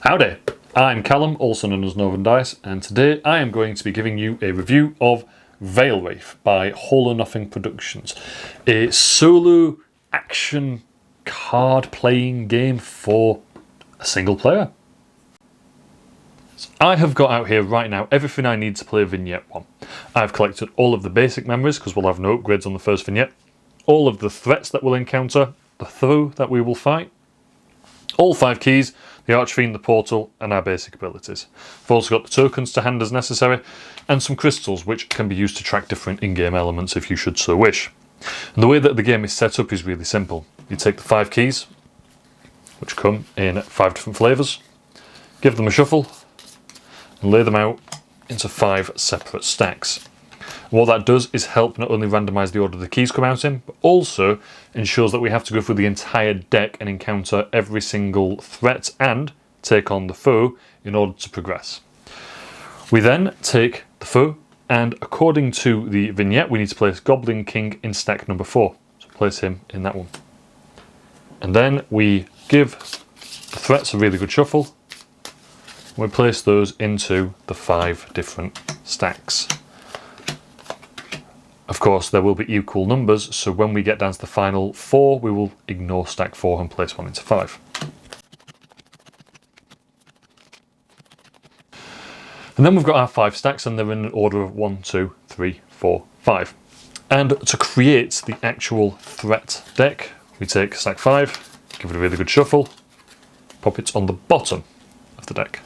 Howdy, I'm Callum, also known as Northern Dice, and today I am going to be giving you a review of Veilwraith by Hallornothing Productions, a solo action card playing game for a single player. So I have got out here right now everything I need to play Vignette 1. I've collected all of the basic memories because we'll have no upgrades on the first vignette, all of the threats that we'll encounter, the foe that we will fight, all 5 keys, the Archfiend, the portal, and our basic abilities. I've also got the tokens to hand as necessary, and some crystals which can be used to track different in-game elements if you should so wish. And the way that the game is set up is really simple. You take the 5 keys, which come in 5 different flavours, give them a shuffle, and lay them out into 5 separate stacks. And what that does is help not only randomise the order the keys come out in, but also ensures that we have to go through the entire deck and encounter every single threat and take on the foe in order to progress. We then take the foe, and according to the vignette, we need to place Goblin King in stack number 4. So place him in that one. And then we give the threats a really good shuffle. We place those into the 5 different stacks. Of course, there will be equal numbers, so when we get down to the final 4, we will ignore stack 4 and place one into 5. And then we've got our 5 stacks, and they're in an order of 1, 2, 3, 4, 5. And to create the actual threat deck, we take stack 5, give it a really good shuffle, pop it on the bottom of the deck.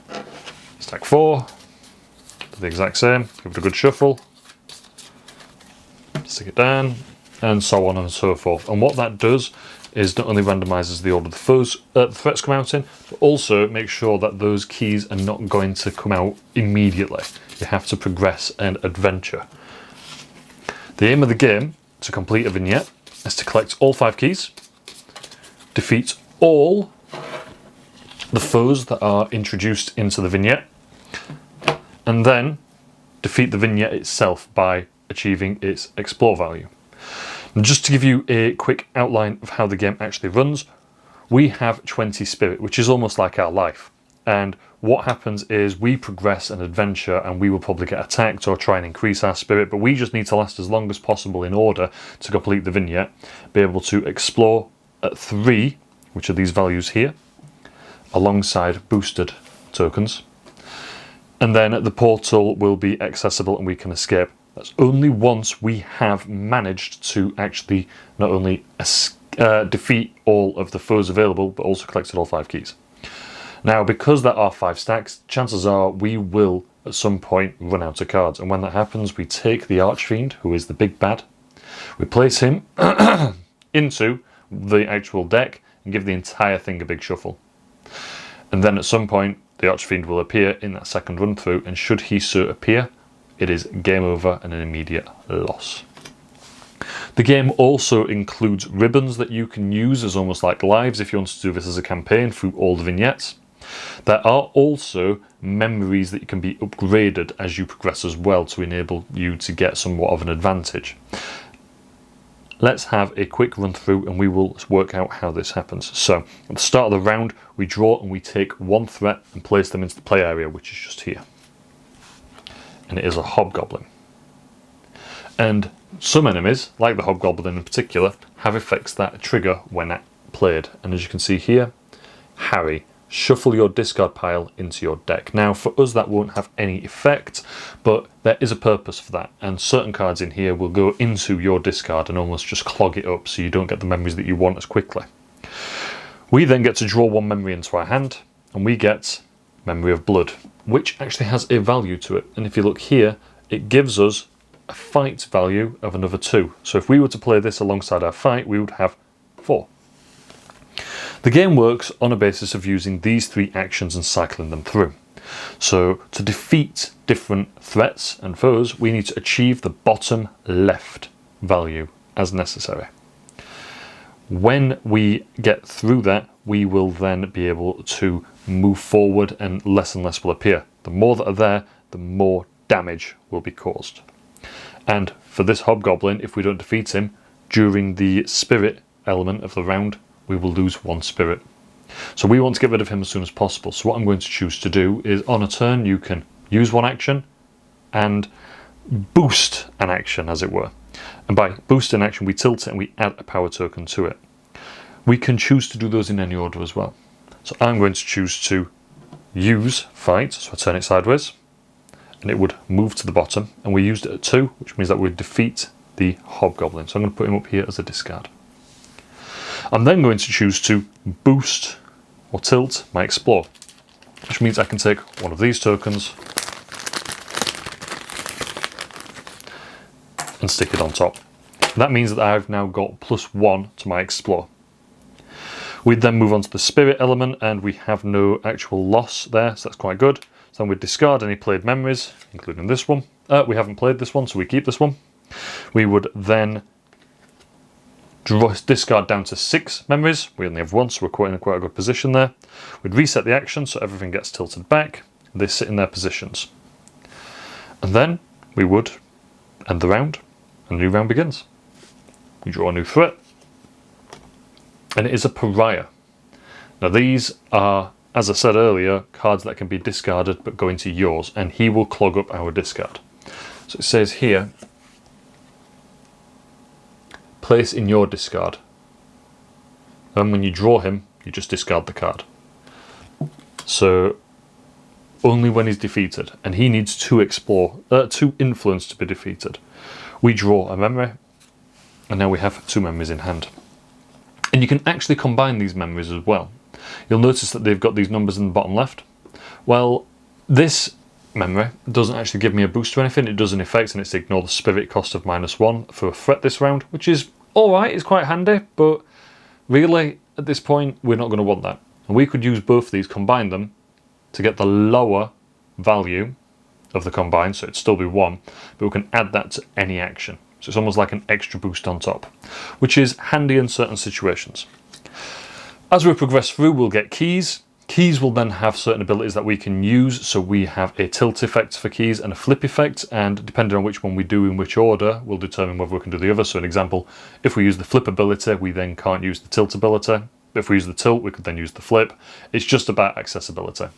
Stack 4, do the exact same, give it a good shuffle, stick it down, and so on and so forth. And what that does is not only randomises the order the threats come out in, but also makes sure that those keys are not going to come out immediately. You have to progress and adventure. The aim of the game, to complete a vignette, is to collect all 5 keys, defeat all the foes that are introduced into the vignette, and then defeat the vignette itself by achieving its explore value. And just to give you a quick outline of how the game actually runs, we have 20 spirit, which is almost like our life. And what happens is we progress and adventure, and we will probably get attacked or try and increase our spirit, but we just need to last as long as possible in order to complete the vignette, be able to explore at 3, which are these values here, alongside boosted tokens. And then the portal will be accessible and we can escape. That's only once we have managed to actually not only defeat all of the foes available, but also collected all 5 keys. Now, because there are 5 stacks, chances are we will at some point run out of cards. And when that happens, we take the Archfiend, who is the big bad, we place him into the actual deck and give the entire thing a big shuffle. And then at some point, the Archfiend will appear in that second run through, and should he so appear, it is game over and an immediate loss. The game also includes ribbons that you can use as almost like lives if you want to do this as a campaign through all the vignettes. There are also memories that can be upgraded as you progress as well to enable you to get somewhat of an advantage. Let's have a quick run through and we will work out how this happens. So at the start of the round, we draw and we take 1 threat and place them into the play area, which is just here. And it is a hobgoblin. And some enemies, like the hobgoblin in particular, have effects that trigger when played. And as you can see here, Harry, shuffle your discard pile into your deck. Now for us that won't have any effect, but there is a purpose for that, and certain cards in here will go into your discard and almost just clog it up so you don't get the memories that you want as quickly. We then get to draw 1 memory into our hand, and we get Memory of Blood, which actually has a value to it. And if you look here, it gives us a fight value of another 2. So if we were to play this alongside our fight, we would have 4. The game works on a basis of using these 3 actions and cycling them through. So to defeat different threats and foes, we need to achieve the bottom left value as necessary. When we get through that, we will then be able to move forward and less will appear. The more that are there, the more damage will be caused. And for this hobgoblin, if we don't defeat him during the spirit element of the round, we will lose 1 spirit. So we want to get rid of him as soon as possible. So what I'm going to choose to do is, on a turn, you can use one action and boost an action, as it were. And by boost an action, we tilt it and we add a power token to it. We can choose to do those in any order as well. So I'm going to choose to use fight, so I turn it sideways, and it would move to the bottom, and we used it at 2, which means that we defeat the hobgoblin. So I'm going to put him up here as a discard. I'm then going to choose to boost or tilt my explore, which means I can take one of these tokens and stick it on top. That means that I've now got +1 to my explore. We'd then move on to the spirit element, and we have no actual loss there, so that's quite good. So then we'd discard any played memories, including this one. We haven't played this one, so we keep this one. We would then discard down to 6 memories. We only have 1, so we're in quite a good position there. We'd reset the action, so everything gets tilted back. They sit in their positions. And then we would end the round, and a new round begins. We draw a new threat, and it is a pariah. Now these are, as I said earlier, cards that can be discarded but go into yours, and he will clog up our discard. So it says here, place in your discard. And when you draw him, you just discard the card. So only when he's defeated, and he needs 2 influence to be defeated. We draw a memory, and now we have 2 memories in hand. And you can actually combine these memories as well. You'll notice that they've got these numbers in the bottom left. Well, this memory doesn't actually give me a boost to anything. It does an effect, and it's to ignore the spirit cost of -1 for a threat this round, which is alright, it's quite handy, but really, at this point, we're not going to want that. And we could use both of these, combine them, to get the lower value of the combined, so it'd still be 1, but we can add that to any action. So it's almost like an extra boost on top, which is handy in certain situations. As we progress through, we'll get keys. Keys will then have certain abilities that we can use, so we have a tilt effect for keys and a flip effect, and depending on which one we do in which order will determine whether we can do the other. So an example, if we use the flip ability, we then can't use the tilt ability. If we use the tilt, we could then use the flip. It's just about accessibility.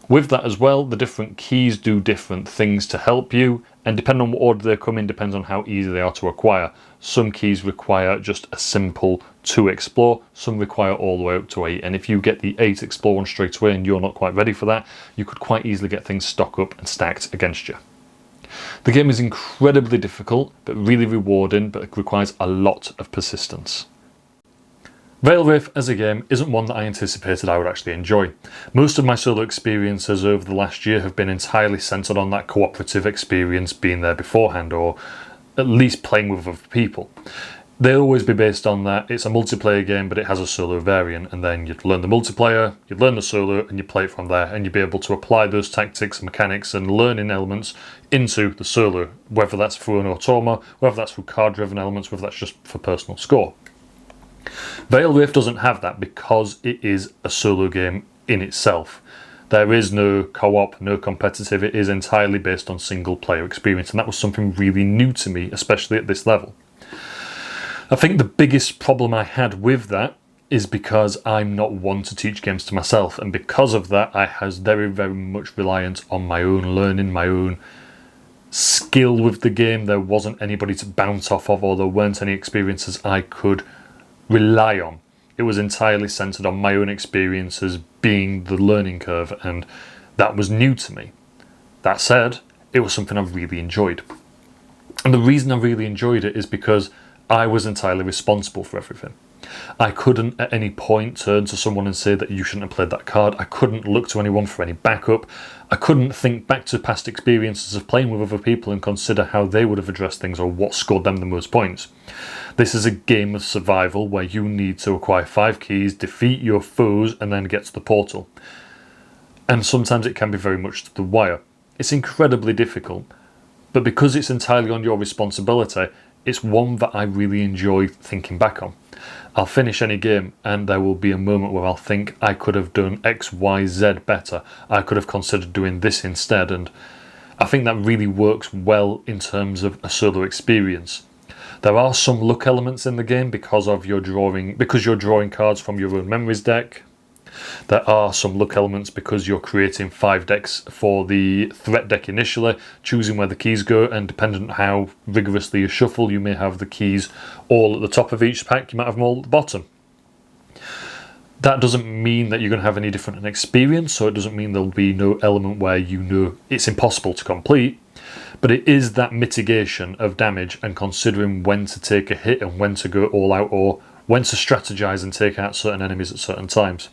With that as well, the different keys do different things to help you, and depending on what order they come in depends on how easy they are to acquire. Some keys require just a simple 2 explore, some require all the way up to 8, and if you get the 8 explore one straight away and you're not quite ready for that, you could quite easily get things stocked up and stacked against you. The game is incredibly difficult, but really rewarding, but it requires a lot of persistence. Veilwraith as a game isn't one that I anticipated I would actually enjoy. Most of my solo experiences over the last year have been entirely centred on that cooperative experience being there beforehand, or at least playing with other people. They'll always be based on that. It's a multiplayer game, but it has a solo variant, and then you'd learn the multiplayer, you'd learn the solo, and you play it from there, and you'd be able to apply those tactics and mechanics and learning elements into the solo, whether that's through an automa, whether that's through card-driven elements, whether that's just for personal score. Veilwraith doesn't have that because it is a solo game in itself. There is no co-op, no competitive, it is entirely based on single player experience, and that was something really new to me, especially at this level. I think the biggest problem I had with that is because I'm not one to teach games to myself, and because of that I was very, very much reliant on my own learning, my own skill with the game. There wasn't anybody to bounce off of, or there weren't any experiences I could rely on. It was entirely centered on my own experiences being the learning curve, and that was new to me. That said, it was something I really enjoyed. And the reason I really enjoyed it is because I was entirely responsible for everything. I couldn't at any point turn to someone and say that you shouldn't have played that card. I couldn't look to anyone for any backup. I couldn't think back to past experiences of playing with other people and consider how they would have addressed things or what scored them the most points. This is a game of survival where you need to acquire 5 keys, defeat your foes, and then get to the portal. And sometimes it can be very much to the wire. It's incredibly difficult, but because it's entirely on your responsibility, it's one that I really enjoy thinking back on. I'll finish any game and there will be a moment where I'll think I could have done X, Y, Z better. I could have considered doing this instead, and I think that really works well in terms of a solo experience. There are some luck elements in the game because you're drawing cards from your own memories deck. There are some luck elements because you're creating 5 decks for the threat deck initially, choosing where the keys go, and depending on how rigorously you shuffle, you may have the keys all at the top of each pack, you might have them all at the bottom. That doesn't mean that you're going to have any different an experience, so it doesn't mean there'll be no element where you know it's impossible to complete, but it is that mitigation of damage and considering when to take a hit and when to go all out, or when to strategize and take out certain enemies at certain times.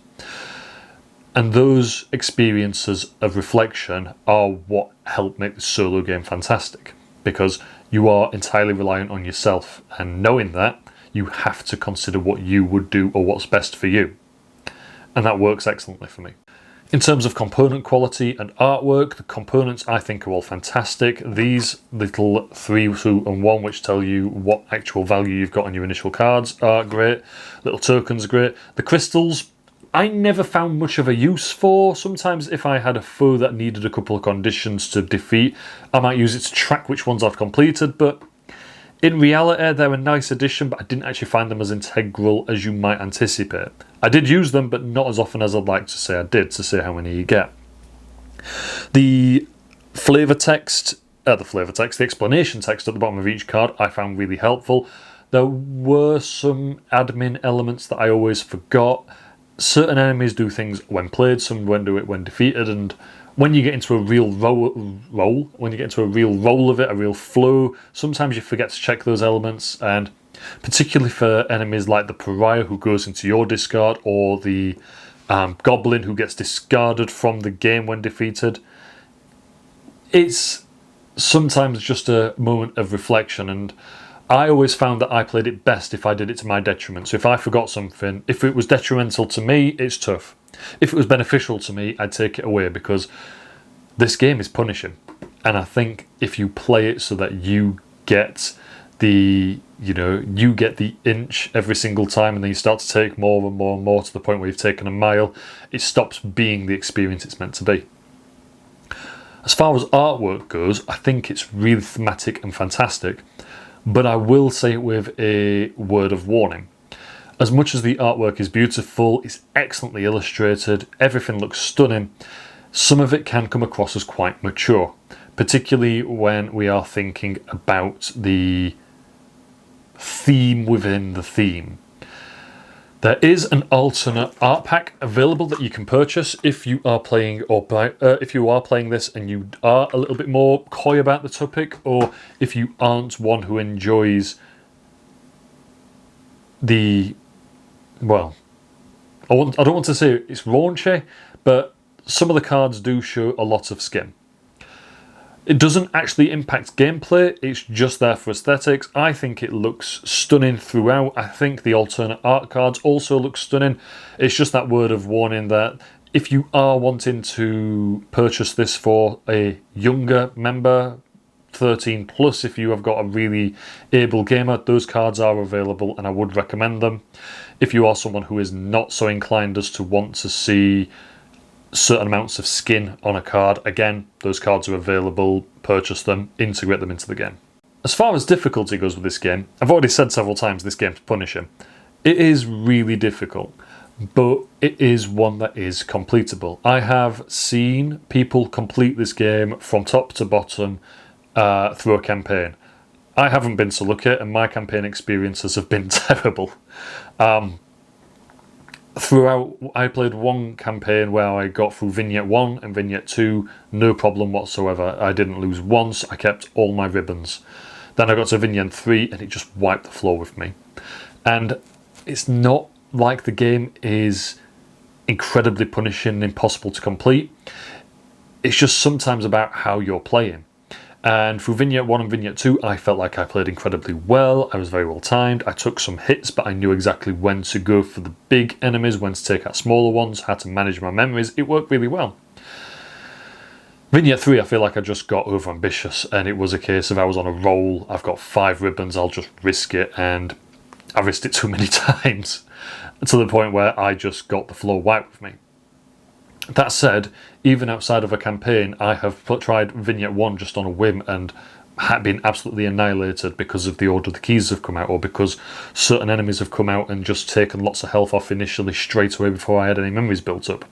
And those experiences of reflection are what help make the solo game fantastic, because you are entirely reliant on yourself, and knowing that, you have to consider what you would do or what's best for you. And that works excellently for me. In terms of component quality and artwork, the components I think are all fantastic. These little 3, 2 and 1 which tell you what actual value you've got on your initial cards are great. Little tokens are great. The crystals, I never found much of a use for. Sometimes if I had a foe that needed a couple of conditions to defeat, I might use it to track which ones I've completed, but in reality they're a nice addition, but I didn't actually find them as integral as you might anticipate. I did use them, but not as often as I'd like to say I did, to say how many you get. The the explanation text at the bottom of each card I found really helpful. There were some admin elements that I always forgot. Certain enemies do things when played, some do it when defeated, and when you get into a real when you get into a real roll of it, a real flow, sometimes you forget to check those elements, and particularly for enemies like the pariah who goes into your discard, or the goblin who gets discarded from the game when defeated, it's sometimes just a moment of reflection, and I always found that I played it best if I did it to my detriment. So if I forgot something, if it was detrimental to me, it's tough. If it was beneficial to me, I'd take it away, because this game is punishing. And I think if you play it so that you get the inch every single time, and then you start to take more and more and more to the point where you've taken a mile, it stops being the experience it's meant to be. As far as artwork goes, I think it's really thematic and fantastic. But I will say it with a word of warning. As much as the artwork is beautiful, it's excellently illustrated, everything looks stunning, some of it can come across as quite mature, particularly when we are thinking about the theme within the theme. There is an alternate art pack available that you can purchase if you are playing this and you are a little bit more coy about the topic, or if you aren't one who enjoys the, well, I don't want to say it's raunchy, but some of the cards do show a lot of skin. It doesn't actually impact gameplay, it's just there for aesthetics. I think it looks stunning throughout. I think the alternate art cards also look stunning. It's just that word of warning that if you are wanting to purchase this for a younger member, 13 plus, if you have got a really able gamer, those cards are available and I would recommend them. If you are someone who is not so inclined as to want to see certain amounts of skin on a card, again, those cards are available, purchase them, integrate them into the game. As far as difficulty goes with this game, I've already said several times this game's punishing. It is really difficult, but it is one that is completable. I have seen people complete this game from top to bottom through a campaign. I haven't been so lucky, and my campaign experiences have been terrible. Throughout, I played one campaign where I got through Vignette 1 and Vignette 2, no problem whatsoever. I didn't lose once, I kept all my ribbons. Then I got to Vignette 3 and it just wiped the floor with me. And it's not like the game is incredibly punishing and impossible to complete. It's just sometimes about how you're playing. And through Vignette 1 and Vignette 2, I felt like I played incredibly well. I was very well timed. I took some hits, but I knew exactly when to go for the big enemies, when to take out smaller ones, how to manage my memories. It worked really well. Vignette 3, I feel like I just got overambitious, and it was a case of I was on a roll. I've got 5 ribbons, I'll just risk it, and I risked it too many times to the point where I just got the floor wiped with me. That said, even outside of a campaign, I have tried Vignette 1 just on a whim and been absolutely annihilated because of the order the keys have come out, or because certain enemies have come out and just taken lots of health off initially straight away before I had any memories built up.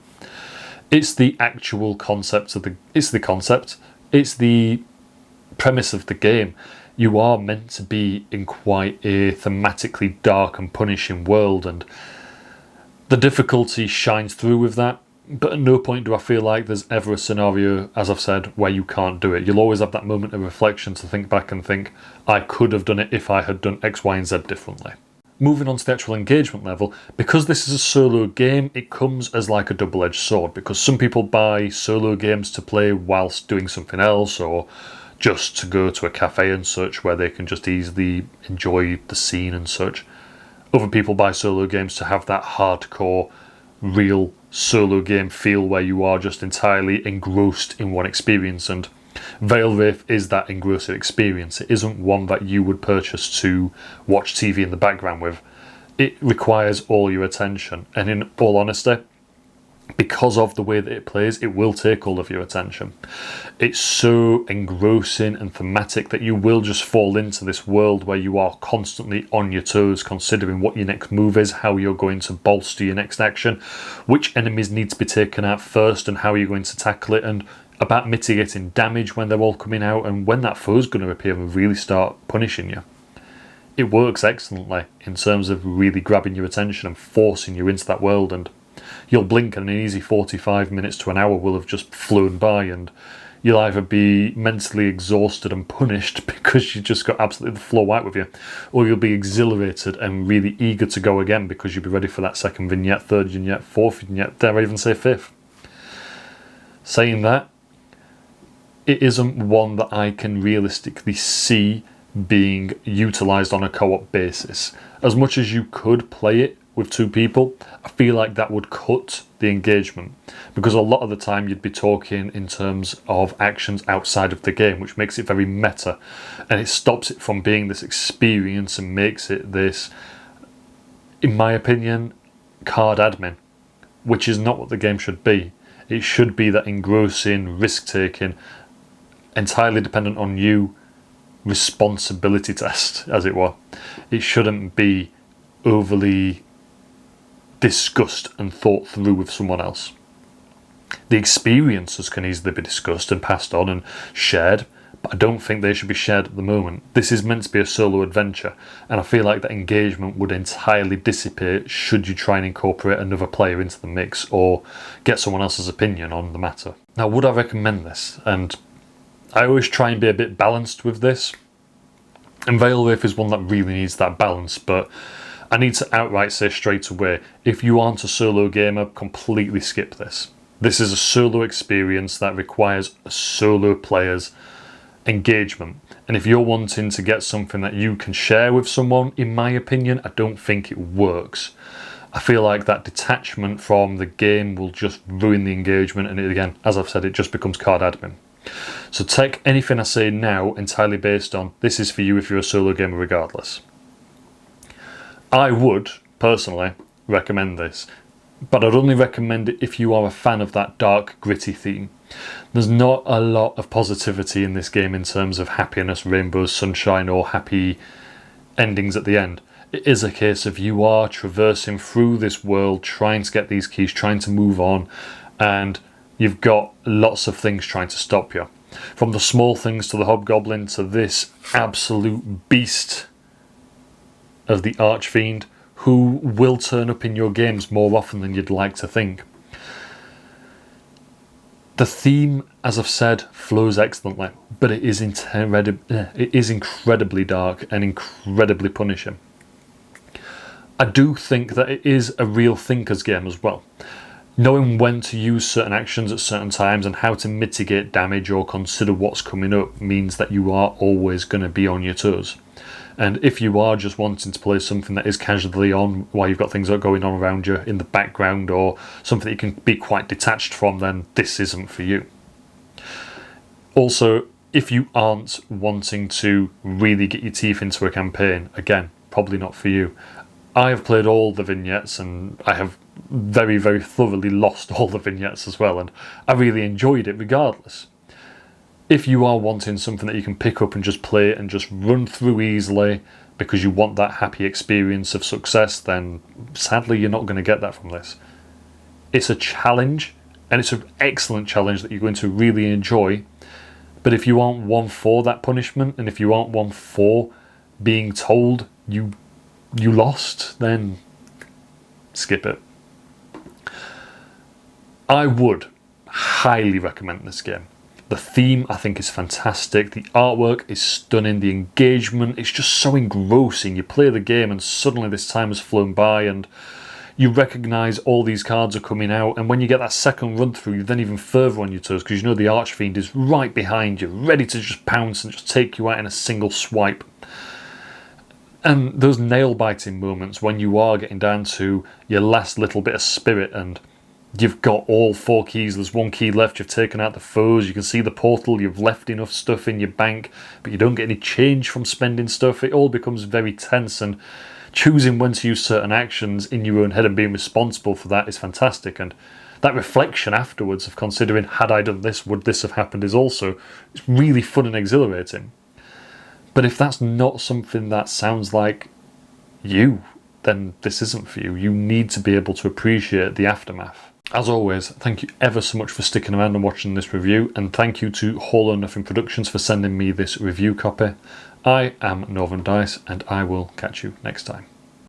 It's the actual concept of it's the premise of the game. You are meant to be in quite a thematically dark and punishing world, and the difficulty shines through with that. But at no point do I feel like there's ever a scenario, as I've said, where you can't do it. You'll always have that moment of reflection to think back and think, I could have done it if I had done X, Y, and Z differently. Moving on to the actual engagement level, because this is a solo game, it comes as like a double-edged sword, because some people buy solo games to play whilst doing something else, or just to go to a cafe and such, where they can just easily enjoy the scene and such. Other people buy solo games to have that hardcore, real solo game feel where you are just entirely engrossed in one experience, and Veilwraith is that engrossing experience. It isn't one that you would purchase to watch TV in the background with. It requires all your attention, and in all honesty, because of the way that it plays, it will take all of your attention. It's so engrossing and thematic that you will just fall into this world where you are constantly on your toes, considering what your next move is, how you're going to bolster your next action, which enemies need to be taken out first and how you're going to tackle it, and about mitigating damage when they're all coming out and when that foe's going to appear and really start punishing you. It works excellently in terms of really grabbing your attention and forcing you into that world, and you'll blink and an easy 45 minutes to an hour will have just flown by, and you'll either be mentally exhausted and punished because you just got absolutely the floor out with you, or you'll be exhilarated and really eager to go again because you'll be ready for that second vignette, third vignette, fourth vignette, dare I even say fifth. Saying that, it isn't one that I can realistically see being utilised on a co-op basis. As much as you could play it with two people, I feel like that would cut the engagement, because a lot of the time you'd be talking in terms of actions outside of the game, which makes it very meta, and it stops it from being this experience and makes it this, in my opinion, card admin, which is not what the game should be. It should be that engrossing, risk-taking, entirely dependent on you responsibility test, as it were. It shouldn't be overly discussed and thought through with someone else. The experiences can easily be discussed and passed on and shared, but I don't think they should be shared at the moment. This is meant to be a solo adventure, and I feel like that engagement would entirely dissipate should you try and incorporate another player into the mix or get someone else's opinion on the matter. Now, would I recommend this? And I always try and be a bit balanced with this, and Veilwraith is one that really needs that balance, but I need to outright say straight away, if you aren't a solo gamer, completely skip this. This is a solo experience that requires a solo player's engagement, and if you're wanting to get something that you can share with someone, in my opinion, I don't think it works. I feel like that detachment from the game will just ruin the engagement, and again, as I've said, it just becomes card admin. So take anything I say now entirely based on this is for you if you're a solo gamer regardless. I would personally recommend this, but I'd only recommend it if you are a fan of that dark, gritty theme. There's not a lot of positivity in this game in terms of happiness, rainbows, sunshine, or happy endings at the end. It is a case of you are traversing through this world, trying to get these keys, trying to move on, and you've got lots of things trying to stop you. From the small things to the hobgoblin to this absolute beast of the Archfiend, who will turn up in your games more often than you'd like to think. The theme, as I've said, flows excellently, but it is incredibly dark and incredibly punishing. I do think that it is a real thinker's game as well. Knowing when to use certain actions at certain times and how to mitigate damage or consider what's coming up means that you are always going to be on your toes. And if you are just wanting to play something that is casually on while you've got things going on around you in the background, or something that you can be quite detached from, then this isn't for you. Also, if you aren't wanting to really get your teeth into a campaign, again, probably not for you. I have played all the vignettes, and I have very, very thoroughly lost all the vignettes as well, and I really enjoyed it regardless. If you are wanting something that you can pick up and just play and just run through easily because you want that happy experience of success, then sadly you're not going to get that from this. It's a challenge, and it's an excellent challenge that you're going to really enjoy. But if you aren't one for that punishment, and if you aren't one for being told you lost, then skip it. I would highly recommend this game. The theme, I think, is fantastic. The artwork is stunning. The engagement, it's just so engrossing. You play the game and suddenly this time has flown by and you recognise all these cards are coming out. And when you get that second run through, you're then even further on your toes because you know the Archfiend is right behind you, ready to just pounce and just take you out in a single swipe. And those nail-biting moments when you are getting down to your last little bit of spirit and you've got all 4 keys, there's 1 key left, you've taken out the foes, you can see the portal, you've left enough stuff in your bank, but you don't get any change from spending stuff. It all becomes very tense, and choosing when to use certain actions in your own head and being responsible for that is fantastic. And that reflection afterwards of considering, had I done this, would this have happened, is also, it's really fun and exhilarating. But if that's not something that sounds like you, then this isn't for you. You need to be able to appreciate the aftermath. As always, thank you ever so much for sticking around and watching this review, and thank you to Hallornothing Productions for sending me this review copy. I am Northern Dice, and I will catch you next time.